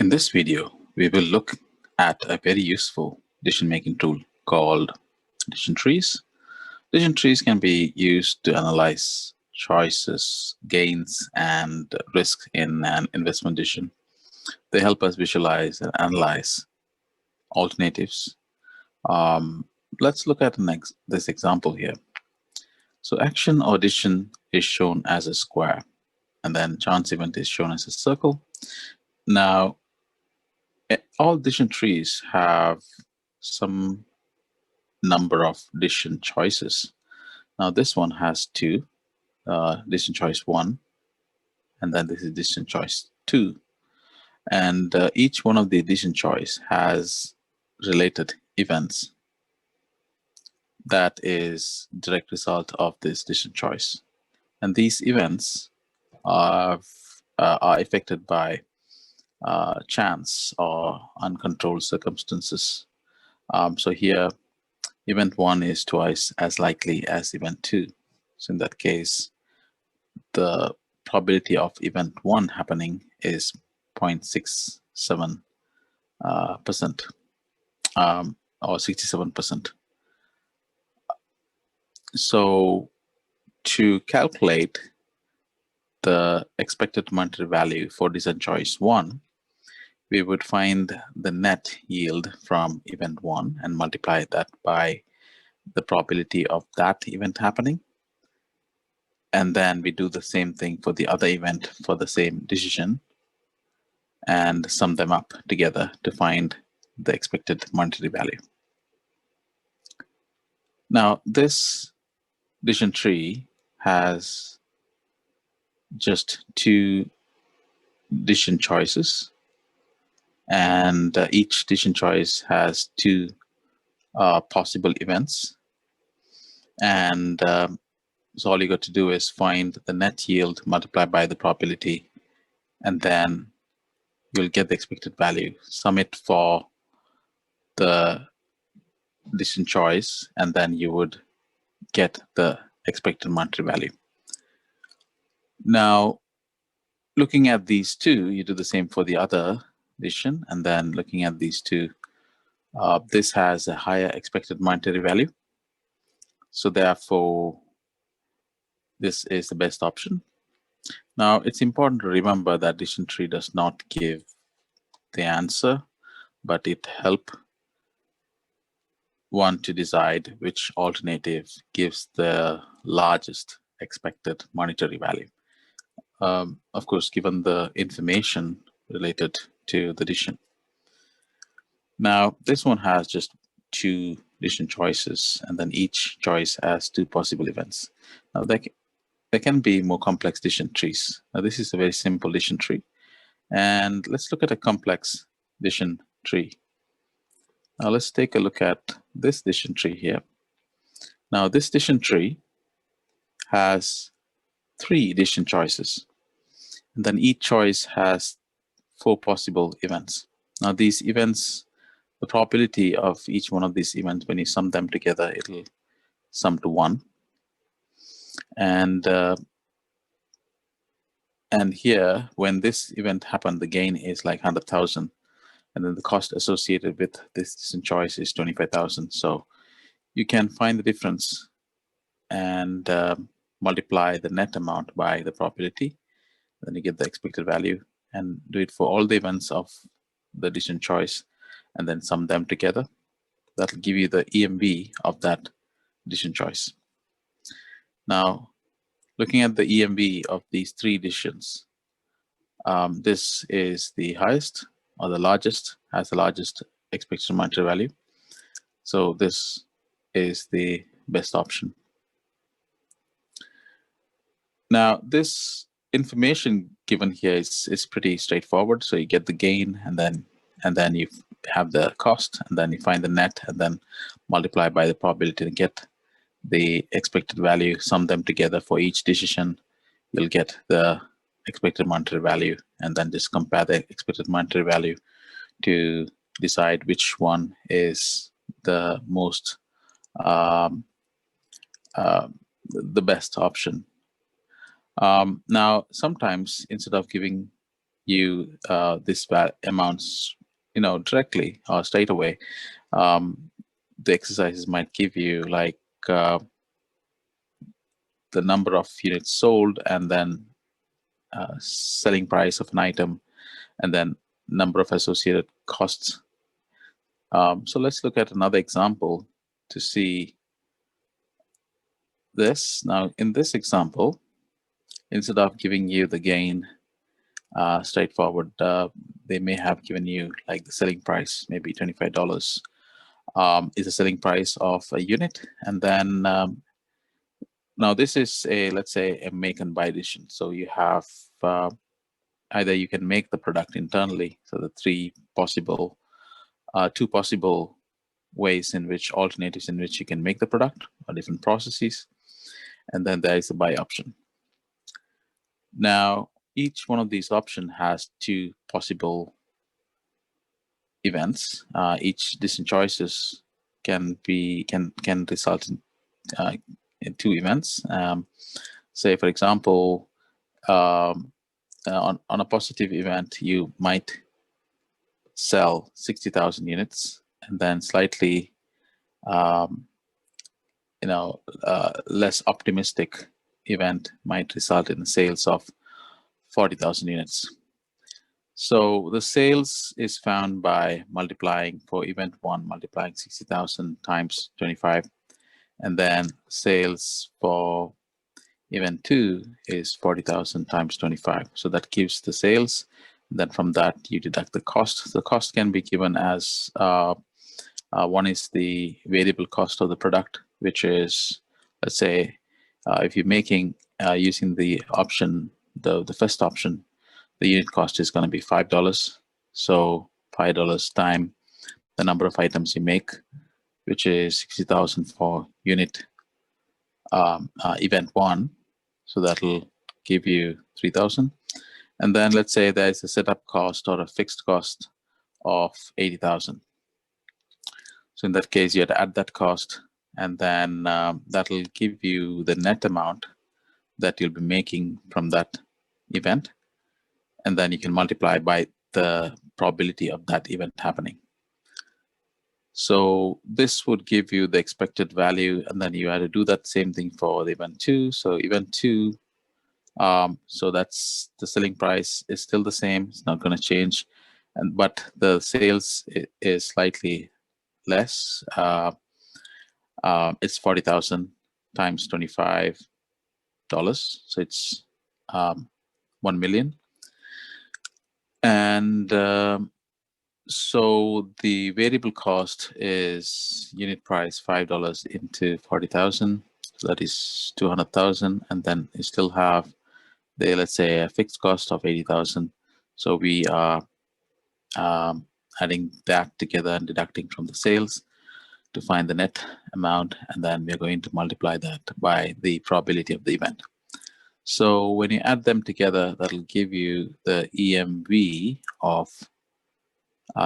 In this video, we will look at a very useful decision-making tool called decision trees. Decision trees can be used to analyze choices, gains, and risks in an investment decision. They help us visualize and analyze alternatives. Let's look at this example here. So action or decision is shown as a square, and then chance event is shown as a circle. Now, all decision trees have some number of decision choices. Now this one has two, decision choice 1, and then this is decision choice 2. And each one of the decision choice has related events that is direct result of this decision choice. And these events are affected by chance or uncontrolled circumstances. So here, event 1 is twice as likely as event 2. So in that case, the probability of event 1 happening is 0.67% or 67%. So to calculate the expected monetary value for decision choice 1, we would find the net yield from event 1 and multiply that by the probability of that event happening. And then we do the same thing for the other event for the same decision and sum them up together to find the expected monetary value. Now, this decision tree has just two decision choices, and each decision choice has two possible events. And so all you got to do is find the net yield multiplied by the probability, and then you'll get the expected value. Sum it for the decision choice, and then you would get the expected monetary value. Now, looking at these two, you do the same for the other decision, and then looking at these two, this has a higher expected monetary value. So therefore, this is the best option. Now, it's important to remember that decision tree does not give the answer, but it helps one to decide which alternative gives the largest expected monetary value. Of course, given the information related to the decision. Now, this one has just two decision choices, and then each choice has two possible events. Now, there can be more complex decision trees. Now, this is a very simple decision tree. And let's look at a complex decision tree. Now, let's take a look at this decision tree here. Now, this decision tree has three decision choices. And then each choice has four possible events. Now, these events, the probability of each one of these events, when you sum them together, it'll sum to 1. And here, when this event happened, the gain is like 100,000. And then the cost associated with this decision choice is 25,000. So you can find the difference and multiply the net amount by the probability. Then you get the expected value, and do it for all the events of the decision choice, and then sum them together. That'll give you the EMV of that decision choice. Now, looking at the EMV of these three decisions, this is the highest or the largest, has the largest expected monetary value. So this is the best option. Now, this information given here is pretty straightforward. So you get the gain, and then you have the cost, and then you find the net, and then multiply by the probability and get the expected value, sum them together for each decision. You'll get the expected monetary value, and then just compare the expected monetary value to decide which one is the most the best option. Now, sometimes instead of giving you this amounts, directly or straight away. The exercises might give you like the number of units sold, and then selling price of an item, and then number of associated costs. So let's look at another example to see this. Now, in this example, instead of giving you the gain straightforward, they may have given you like the selling price, maybe $25 is the selling price of a unit. And then now this is let's say a make and buy decision. So you have either you can make the product internally. So the two possible ways in which alternatives in which you can make the product, or different processes. And then there is a buy option. Now, each one of these options has two possible events. Each decision choices can result in two events. Say, for example, on a positive event, you might sell 60,000 units, and then slightly, less optimistic event might result in sales of 40,000 units. So the sales is found by multiplying for event 1, multiplying 60,000 times 25, and then sales for event 2 is 40,000 times 25. So that gives the sales. Then from that you deduct the cost. The cost can be given as one is the variable cost of the product, which is, let's say, if you're making using the option, the first option, the unit cost is going to be $5. So $5 times the number of items you make, which is 60,000 for unit event 1. So that'll give you 3,000. And then let's say there's a setup cost or a fixed cost of 80,000. So in that case, you have to add that cost, and then that'll give you the net amount that you'll be making from that event. And then you can multiply by the probability of that event happening. So this would give you the expected value, and then you have to do that same thing for the event 2. So event 2, so that's the selling price is still the same. It's not going to change, but the sales is slightly less. It's 40,000 times $25. So it's 1 million. And so the variable cost is unit price $5 into 40,000. So that is 200,000. And then you still have the, let's say, a fixed cost of 80,000. So we are adding that together and deducting from the sales to find the net amount. And then we're going to multiply that by the probability of the event. So when you add them together, that'll give you the EMV of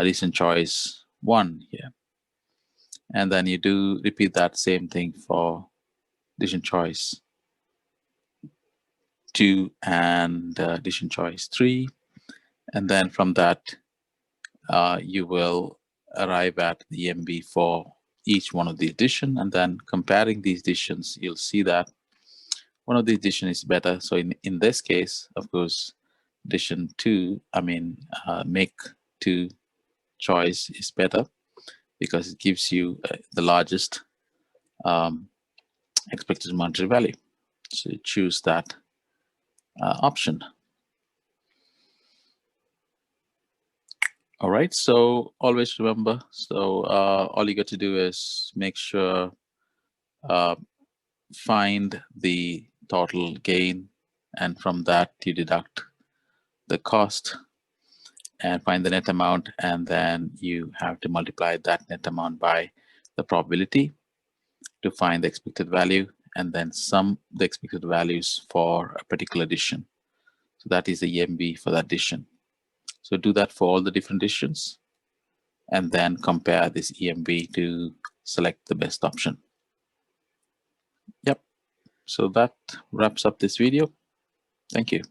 decision choice 1 here. And then you do repeat that same thing for decision choice 2 and decision choice 3. And then from that, you will arrive at the EMV for each one of the decisions. And then comparing these decisions, you'll see that one of the decisions is better. So in this case, of course, decision 2, make 2 choice is better because it gives you the largest expected monetary value. So you choose that option. All right, so always remember, so all you got to do is make sure find the total gain, and from that you deduct the cost and find the net amount, and then you have to multiply that net amount by the probability to find the expected value, and then sum the expected values for a particular decision. So that is the EMV for that decision. So do that for all the different decisions, and then compare this EMV to select the best option. Yep. So that wraps up this video. Thank you.